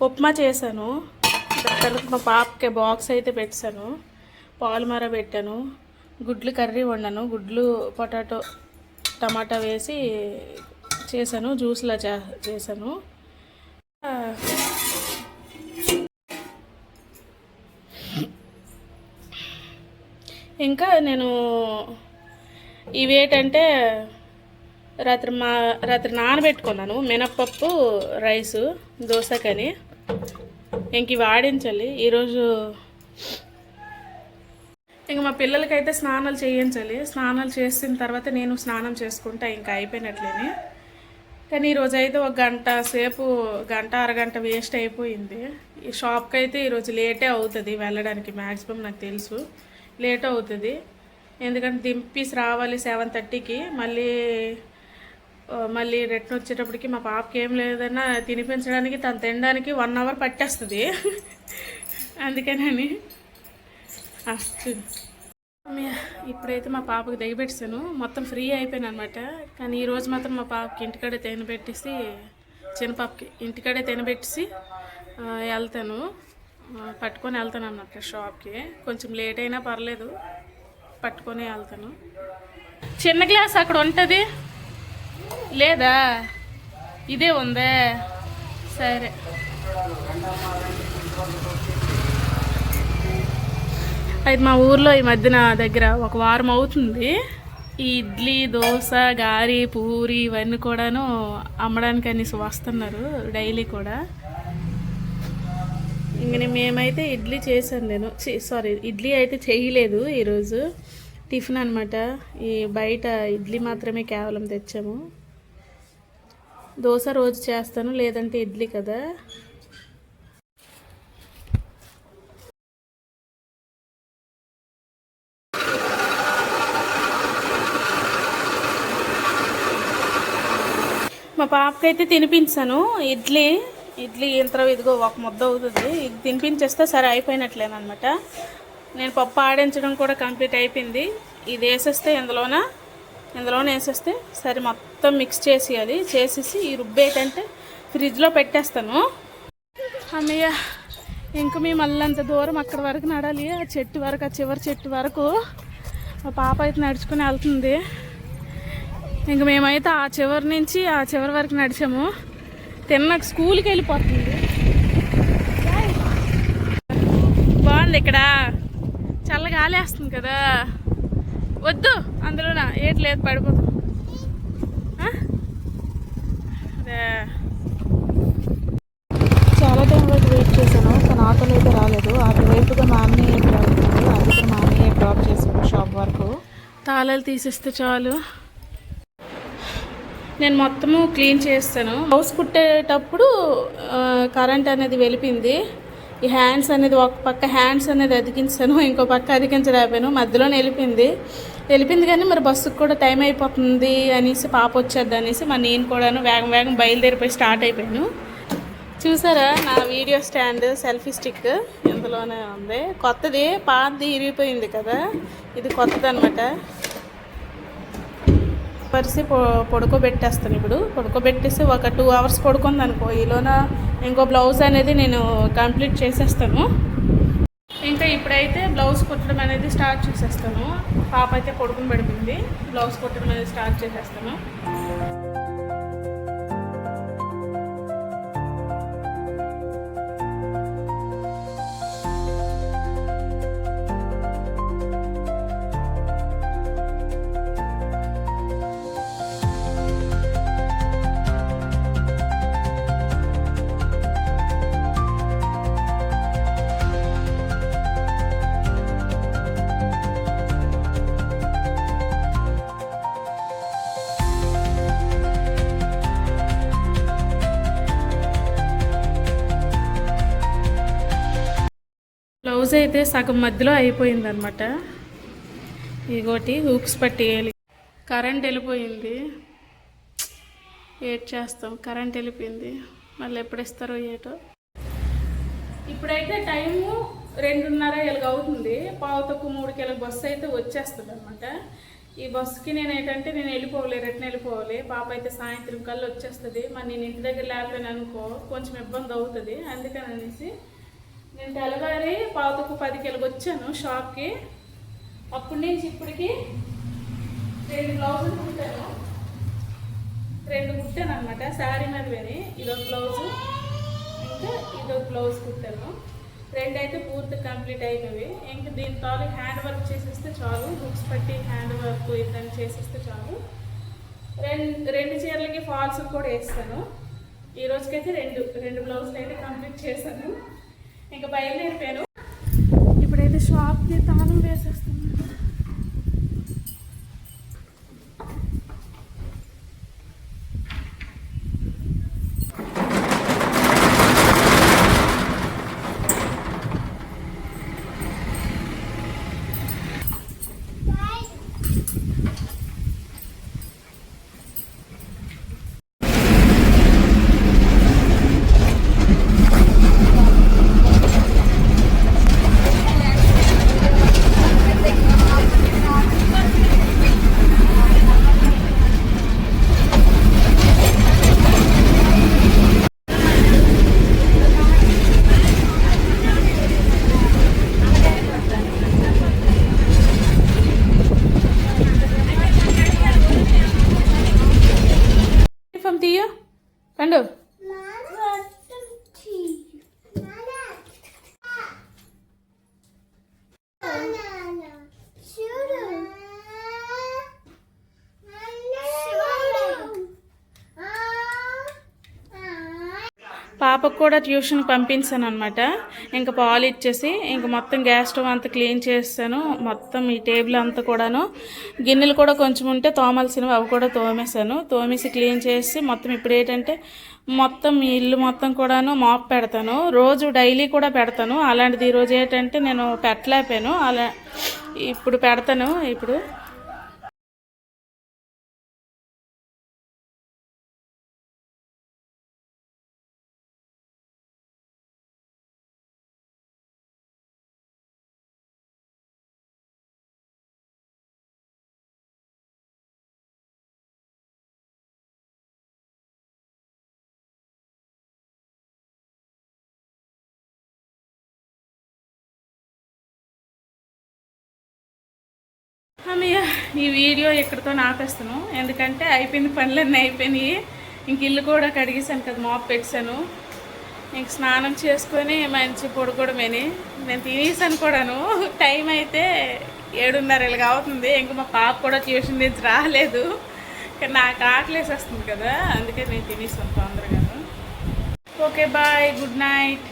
ఉప్మా చేశాను. తర్వాత మా పాపకి బాక్స్ అయితే పెట్టాను. పాలు మర పెట్టాను. గుడ్లు కర్రీ వండాను. గుడ్లు పొటాటో టమాటా వేసి చేశాను. జ్యూస్లా చేశాను. ఇంకా నేను ఇవేంటంటే రాత్రి నానబెట్టుకున్నాను మినప్పప్పు రైసు దోశకని. ఇంక ఇవి ఆడించాలి ఈరోజు. ఇంక మా పిల్లలకైతే స్నానాలు చేయించాలి. స్నానాలు చేసిన తర్వాత నేను స్నానం చేసుకుంటా, ఇంకా అయిపోయినట్లేని. కానీ ఈరోజు అయితే ఒక గంట అరగంట వేస్ట్ అయిపోయింది. ఈ షాప్కి అయితే ఈరోజు లేటే అవుతుంది వెళ్ళడానికి. మ్యాక్సిమం నాకు తెలుసు లేట్ అవుతుంది. ఎందుకంటే దింపేసి రావాలి 7:30కి. మళ్ళీ రిటర్న్ వచ్చేటప్పటికి మా పాపకి ఏం లేదన్నా తినిపించడానికి, తను తినడానికి 1 అవర్ పట్టేస్తుంది. అందుకని ఇప్పుడైతే మా పాపకి దిగబెట్టాను. మొత్తం ఫ్రీ అయిపోయాను అనమాట. కానీ ఈరోజు మాత్రం మా పాపకి ఇంటికాడే తినబెట్టేసి, చిన్న పాపకి ఇంటికాడే తినబెట్టేసి వెళ్తాను. పట్టుకొని వెళ్తాను అన్నమాట షాప్కి. కొంచెం లేట్ అయినా పర్లేదు, పట్టుకొని వెళ్తాను. చిన్న గ్లాస్ అక్కడ ఉంటుంది లేదా? ఇదే ఉందే, సరే. అయితే మా ఊర్లో ఈ మధ్యన దగ్గర 1 వారం అవుతుంది ఈ ఇడ్లీ, దోశ, గారి, పూరి ఇవన్నీ కూడాను అమ్మడానికి అనేసి వస్తున్నారు డైలీ కూడా. ఇంక మేమైతే ఇడ్లీ చేశాను నేను. ఇడ్లీ అయితే చేయలేదు ఈరోజు. టిఫిన్ అనమాట. ఈ బయట ఇడ్లీ మాత్రమే కేవలం తెచ్చాము. దోశ రోజు చేస్తాను, లేదంటే ఇడ్లీ కదా. మా పాపకైతే తినిపించాను ఇడ్లీ ఇంత ఇదిగో 1 ముద్ద అవుతుంది. ఇది తినిపించేస్తే సరే అయిపోయినట్లేనమాట. నేను పప్పు ఆడించడం కూడా కంప్లీట్ అయిపోయింది. ఇది వేసేస్తే ఇందులోనే వేసేస్తే సరే మొత్తం మిక్స్ చేసేసి ఈ రుబ్బేటంటే ఫ్రిడ్జ్లో పెట్టేస్తాను. అమ్మయ్య, ఇంక మేము మళ్ళంత దూరం అక్కడ వరకు నడాలి. ఆ చెట్టు వరకు, ఆ చివరి చెట్టు వరకు మా పాప అయితే నడుచుకుని వెళ్తుంది. ఇంక మేమైతే ఆ చివరి నుంచి ఆ చివరి వరకు నడిచాము. తిన్నాక స్కూల్కి వెళ్ళిపోతుంది. బాగుంది ఇక్కడ, చల్లగా గాలేస్తుంది కదా. వద్దు అందులోన ఏటి లేదు, పడిపోతాం. అదే చాలా టైం వరకు వెయిట్ చేశాను, కానీ ఆటోలో అయితే రాలేదు. అటువైపుగా మా అన్నయ్య వెళ్తున్నాడు, అందుకని మా అన్నయ్య డ్రాప్ చేశాడు షాప్ వరకు. తాళాలు తీసిస్తే చాలు. నేను మొత్తము క్లీన్ చేస్తాను. బ్లౌజ్ కుట్టేటప్పుడు కరెంట్ అనేది వెళ్ళిపోయింది. ఈ హ్యాండ్స్ అనేది ఒక పక్క హ్యాండ్స్ అనేది అతికించాను, ఇంకో పక్క అతికించలేకపోయాను. మధ్యలోనే వెళ్ళిపోయింది కానీ మరి బస్సుకు కూడా టైం అయిపోతుంది అనేసి, పాప వచ్చేద్ది అనేసి మరి నేను కూడాను వేగం బయలుదేరిపోయి స్టార్ట్ అయిపోయాను. చూసారా నా వీడియో స్టాండ్, సెల్ఫీ స్టిక్ ఇందులోనే ఉంది. కొత్తది, పాతది ఇరిగిపోయింది కదా, ఇది కొత్తది అనమాట. పరిసి పడుకోబెట్టేస్తాను. ఇప్పుడు పడుకోబెట్టేసి ఒక 2 అవర్స్ పడుకుంది అనుకో, ఈలోన ఇంకో బ్లౌజ్ అనేది నేను కంప్లీట్ చేసేస్తాను. ఇంకా ఇప్పుడైతే బ్లౌజ్ కుట్టడం అనేది స్టార్ట్ చేసేస్తాను. పాప అయితే పడుకుని పడిపోయింది, బ్లౌజ్ కుట్టడం అనేది స్టార్ట్ చేసేస్తాను. బ్లౌజ్ అయితే సగం మధ్యలో అయిపోయిందనమాట. ఇగోటి హూక్స్ పట్టేయాలి. కరెంట్ వెళ్ళిపోయింది, ఏట్ చేస్తాం. కరెంట్ వెళ్ళిపోయింది, మళ్ళీ ఎప్పుడు ఇస్తారో ఏటో. ఇప్పుడైతే టైము 2:30 అవుతుంది. 2:45 3 బస్సు అయితే వచ్చేస్తుంది అనమాట. ఈ బస్సుకి నేను ఏంటంటే నేను వెళ్ళిపోవాలి, రిటర్న్ వెళ్ళిపోవాలి. పాప అయితే సాయంత్రం కల్లా వచ్చేస్తుంది. మరి నేను ఇంటి దగ్గర లేకపోయినా అనుకో కొంచెం ఇబ్బంది అవుతుంది. అందుకని అనేసి నేను తెల్లవారి 9:10కి వచ్చాను షాప్కి. అప్పటి నుంచి ఇప్పటికి 2 బ్లౌజులు కుట్టాను. 2 కుట్టాను అనమాట శారీ మీద వేని. ఇదొక బ్లౌజు, ఇంకా ఇదొక బ్లౌజ్ కుట్టాను. 2 అయితే పూర్తి కంప్లీట్ అయినవి. ఇంకా దీని తాలూ హ్యాండ్ వర్క్ చేసేస్తే చాలు, బుక్స్ పట్టి హ్యాండ్ వర్క్ ఇదని చేసేస్తే చాలు. 2 చీరలకి ఫాల్స్ కూడా వేస్తాను. ఈ రోజుకైతే 2 బ్లౌజులు అయితే కంప్లీట్ చేశాను. ఇంకా బయలుదేరిపోయాను. ఇప్పుడైతే షాప్కి తాళం వేసేస్తున్నాను. తీయో పండు. పాపకు కూడా ట్యూషన్ పంపించాను అనమాట. ఇంకా పాలు ఇచ్చేసి ఇంకా మొత్తం గ్యాస్ స్టవ్ అంతా క్లీన్ చేస్తాను. మొత్తం ఈ టేబుల్ అంతా కూడాను, గిన్నెలు కూడా కొంచెం ఉంటే తోమాల్సినవి అవి కూడా తోమేశాను. తోమేసి క్లీన్ చేసి మొత్తం ఇప్పుడు ఏంటంటే మొత్తం ఈ ఇల్లు మొత్తం కూడాను మాప్ పెడతాను. రోజు డైలీ కూడా పెడతాను. అలాంటిది ఈరోజు ఏంటంటే నేను పెట్టలేకపోయాను. అలా ఇప్పుడు పెడతాను. ఇప్పుడు ఈ వీడియో ఇక్కడితో ఆపేస్తాను. ఎందుకంటే అయిపోయింది, పనులన్నీ అయిపోయినాయి. ఇంక ఇల్లు కూడా కడిగేసాను కదా, మాప్ పెట్టాను. ఇంక స్నానం చేసుకొని మంచి పడుకోవడమేని. నేను తినేసాను కూడాను. టైం అయితే 7:30 అవుతుంది. ఇంకా మా పాప కూడా ట్యూషన్ నుంచి రాలేదు. కానీ నాకు ఆకలేసేస్తుంది కదా, అందుకే నేను తినేసాను తొందరగాను. Okay bye, good night.